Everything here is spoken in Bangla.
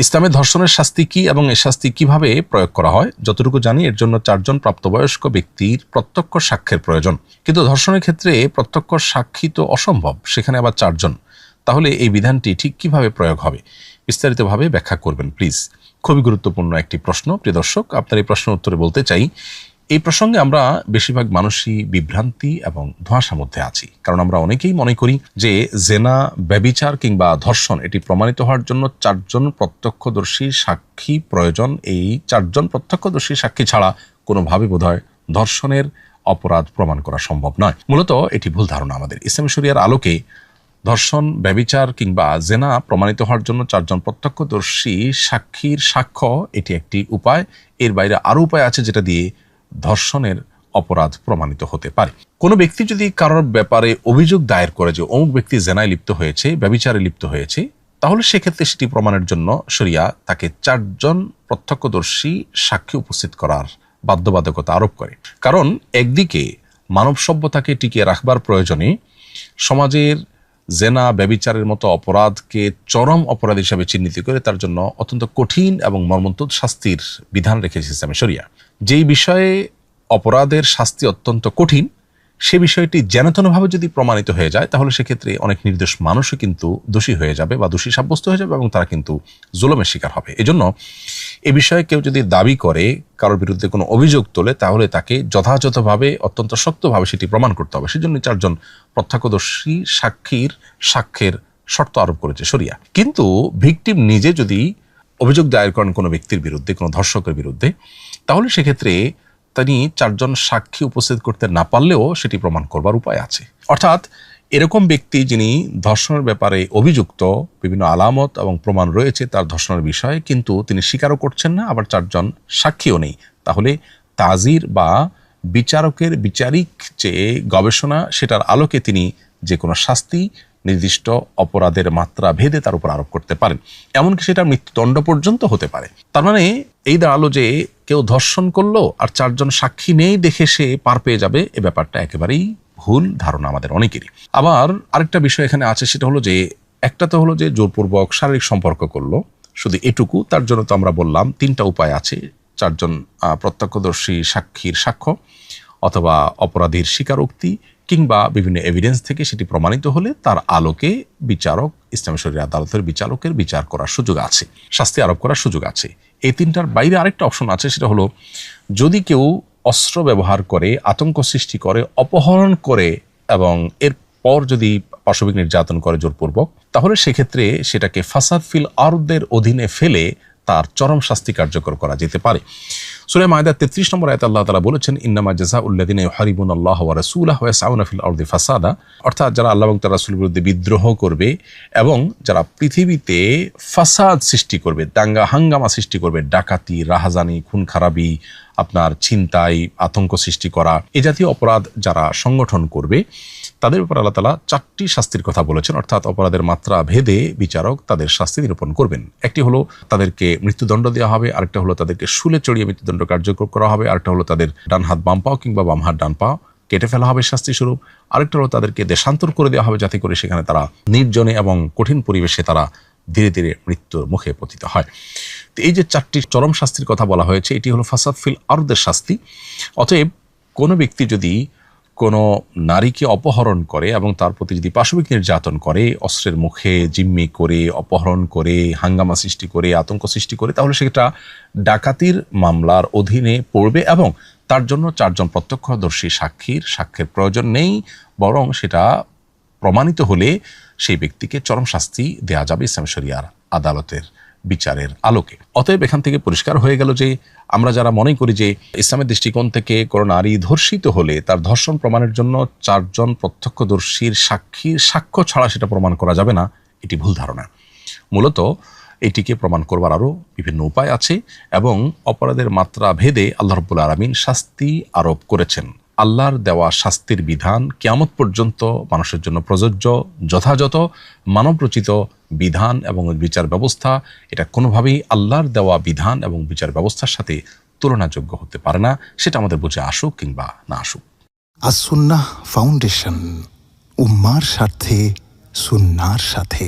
ইসলামে ধর্ষণের শাস্তি কি এবং এই শাস্তি কিভাবে প্রয়োগ করা হয় যতটুকু জানি এর জন্য 4 জন প্রাপ্তবয়স্ক ব্যক্তির প্রত্যক্ষ সাক্ষ্যের প্রয়োজন। কিন্তু ধর্ষণের ক্ষেত্রে প্রত্যক্ষ সাক্ষী তো অসম্ভব, সেখানে আবার 4 জন। তাহলে এই বিধানটি ঠিক কিভাবে প্রয়োগ হবে বিস্তারিতভাবে ব্যাখ্যা করবেন প্লিজ। খুবই গুরুত্বপূর্ণ একটি প্রশ্ন প্রিয় দর্শক। আপনার এই প্রশ্নের উত্তরে বলতে চাই, এই প্রসঙ্গে আমরা বেশিরভাগ মানুষই বিভ্রান্তি এবং ধোঁয়াশার মধ্যে আছি। কারণ আমরা অনেকেই মনে করি যে জেনা, ব্যভিচার কিংবা ধর্ষণ এটি প্রমাণিত হওয়ার জন্য 4 জন প্রত্যক্ষদর্শী সাক্ষী প্রয়োজন। এই 4 জন প্রত্যক্ষদর্শী সাক্ষী ছাড়া কোনোভাবে বোধহয় ধর্ষণের অপরাধ প্রমাণ করা সম্ভব নয়। মূলত এটি ভুল ধারণা আমাদের। ইসলামী শরিয়ার আলোকে ধর্ষণ, ব্যভিচার কিংবা জেনা প্রমাণিত হওয়ার জন্য 4 জন প্রত্যক্ষদর্শী সাক্ষীর সাক্ষ্য এটি একটি উপায়। এর বাইরে আরও উপায় আছে যেটা দিয়ে ধর্ষণের অপরাধ প্রমাণিত হতে পারে। কোনো ব্যক্তি যদি কারোর ব্যাপারে অভিযোগ দায়ের করে যে অমুক ব্যক্তি জেনায় লিপ্ত হয়েছে, ব্যভিচারে লিপ্ত হয়েছে, তাহলে সেক্ষেত্রে সেটি প্রমাণের জন্য শরিয়া তাকে 4 জন প্রত্যক্ষদর্শী সাক্ষী উপস্থিত করার বাধ্যবাধকতা আরোপ করে। কারণ একদিকে মানব সভ্যতাকে টিকিয়ে রাখবার প্রয়োজনে সমাজের জেনা, ব্যভিচারের মতো অপরাধকে চরম অপরাধ হিসাবে চিহ্নিত করে তার জন্য অত্যন্ত কঠিন এবং মর্মন্তুদ শাস্তির বিধান রেখেছে ইসলামী শরিয়া। যেই বিষয়ে অপরাধের শাস্তি অত্যন্ত কঠিন, সে বিষয়টি যেনতেনভাবে যদি প্রমাণিত হয়ে যায় তাহলে সেক্ষেত্রে অনেক নির্দোষ মানুষও কিন্তু দোষী হয়ে যাবে বা দোষী সাব্যস্ত হয়ে যাবে এবং তারা কিন্তু জুলুমের শিকার হবে। এজন্য এ বিষয়ে কেউ যদি দাবি করে, কারোর বিরুদ্ধে কোনো অভিযোগ তোলে, তাহলে তাকে যথাযথভাবে অত্যন্ত শক্তভাবে সেটি প্রমাণ করতে হবে। সেজন্য 4 জন প্রত্যক্ষদর্শী সাক্ষ্যের শর্ত আরোপ করেছে শরিয়া। কিন্তু ভিকটিম নিজে যদি অভিযোগ দায়ের করেন কোনো ব্যক্তির বিরুদ্ধে, কোনো ধর্ষকের বিরুদ্ধে, তাহলে সেক্ষেত্রে তিনি 4 জন সাক্ষী উপস্থিত করতে না পারলেও সেটি প্রমাণ করবার উপায় আছে। অর্থাৎ এরকম ব্যক্তি যিনি ধর্ষণের ব্যাপারে অভিযুক্ত, বিভিন্ন আলামত এবং প্রমাণ রয়েছে তার ধর্ষণের বিষয়ে, কিন্তু তিনি স্বীকারও করছেন না, আবার 4 জন সাক্ষীও নেই, তাহলে তাজির বা বিচারকের বিচারিক যে গবেষণা সেটার আলোকে তিনি যে কোনো শাস্তি নির্দিষ্ট অপরাধের মাত্রা ভেদে তার উপর আরোপ করতে পারেন। এমনকি সেটা মৃত্যুদণ্ড পর্যন্ত হতে পারে। তার মানে এই দাঁড়ালো যে কেউ ধর্ষণ করলো আর 4 জন সাক্ষী নেই দেখে সে পার পেয়ে যাবে, এ ব্যাপারটা একেবারেই ভুল ধারণা আমাদের অনেকেরই। আবার আরেকটা বিষয় এখানে আছে, সেটা হলো যে একটা তো হলো যে জোরপূর্বক শারীরিক সম্পর্ক করলো, শুধু এটুকু। তার জন্য তো আমরা বললাম 3টা উপায় আছে। 4 জন প্রত্যক্ষদর্শী সাক্ষীর সাক্ষ্য, অথবা অপরাধীর স্বীকারোক্তি, কিংবা বিভিন্ন এভিডেন্স থেকে সেটি প্রমাণিত হলে তার আলোকে বিচারক, ইসলামী শরিয়া আদালতের বিচারকের বিচার করার সুযোগ আছে, শাস্তি আরোপ করার সুযোগ আছে। এই 3টার বাইরে আরেকটা অপশন আছে, সেটা হলো যদি কেউ অস্ত্র ব্যবহার করে, আতঙ্ক সৃষ্টি করে, অপহরণ করে এবং এরপর যদি পাশবিক নির্যাতন করে জোরপূর্বক, তাহলে সেক্ষেত্রে সেটাকে ফাসাদ ফিল আরদের অধীনে ফেলে তার চরম শাস্তি কার্যকর করা যেতে পারে। সূরা মায়দা 33 নম্বর আয়াতে আল্লাহ তাআলা বলেছেন, ইন্নামা জাযাউল্লাযিনা ইউহারিবুনাল্লাহা ওয়া রাসূলাহু ওয়া ইয়াসআউনা ফিল আরদি ফাসাদা, অর্থাৎ যারা আল্লাহ এবং তার রাসূলের বিরুদ্ধে বিদ্রোহ করবে এবং যারা পৃথিবীতে ফাসাদ সৃষ্টি করবে, দাঙ্গা হাঙ্গামা সৃষ্টি করবে, ডাকাতি, রাহাজানি, খুন খারাপি, আপনার ছিনতাই, আতঙ্ক সৃষ্টি করা, এ জাতীয় অপরাধ যারা সংগঠন করবে, তাদের উপর আল্লাহ তাআলা 4টি শাস্তির কথা বলেছেন। অর্থাৎ অপরাধের মাত্রা ভেদে বিচারক তাদের শাস্তি নিরূপণ করবেন। একটি হলো তাদেরকে মৃত্যুদণ্ড দেওয়া হবে, আরেকটা হলো তাদেরকে শুলে চড়িয়ে মৃত্যুদণ্ড কার্যকর করা হবে, আরেকটা হলো তাদের ডান হাত বাম পাও কিংবা বাম হাত ডান পা কেটে ফেলা হবে শাস্তি স্বরূপ, আরেকটা হলো তাদেরকে দেশান্তর করে দেওয়া হবে যাতে করে সেখানে তারা নির্জনে এবং কঠিন পরিবেশে তারা ধীরে ধীরে মৃত্যুর মুখে পতিত হয়। তো এই যে 4টি চরম শাস্তির কথা বলা হয়েছে, এটি হলো ফাসাদ ফিল আরদের শাস্তি। অতএব কোনো ব্যক্তি যদি কোনো নারীকে অপহরণ করে এবং তার প্রতি যদি পাশবিক নির্যাতন করে, অস্ত্রের মুখে জিম্মি করে, অপহরণ করে, হাঙ্গামা সৃষ্টি করে, আতঙ্ক সৃষ্টি করে, তাহলে সেটা ডাকাতির মামলার অধীনে পড়বে এবং তার জন্য 4 জন প্রত্যক্ষদর্শী সাক্ষ্যের প্রয়োজন নেই, বরং সেটা প্রমাণিত হলে সেই ব্যক্তিকে চরম শাস্তি দেয়া যাবে ইসলামী শরিয়ার আদালতের বিচারের আলোকে। অতএব এখান থেকে পরিষ্কার হয়ে গেল যে আমরা যারা মনে করি যে ইসলামের দৃষ্টিকোণ থেকে কোনো নারী ধর্ষিত হলে তার ধর্ষণ প্রমাণের জন্য 4 জন প্রত্যক্ষদর্শীর সাক্ষ্য ছাড়া সেটা প্রমাণ করা যাবে না, এটি ভুল ধারণা। মূলত এটিকে প্রমাণ করবার আরও বিভিন্ন উপায় আছে এবং অপরাধের মাত্রা ভেদে আল্লাহ রাব্বুল আলামিন শাস্তি আরোপ করেছেন। আল্লাহর দেওয়া শাস্তির বিধান কিয়ামত পর্যন্ত মানুষের জন্য প্রযোজ্য, যথাযথ মানবরচিত বিধান এবং বিচার ব্যবস্থা, এটা কোনোভাবেই আল্লাহর দেওয়া বিধান এবং বিচার ব্যবস্থার সাথে তুলনাযোগ্য হতে পারে না, সেটা আমাদের বুঝে আসুক কিংবা না আসুক। আস সুন্নাহ ফাউন্ডেশন, উম্মার স্বার্থে সুন্নাহর সাথে।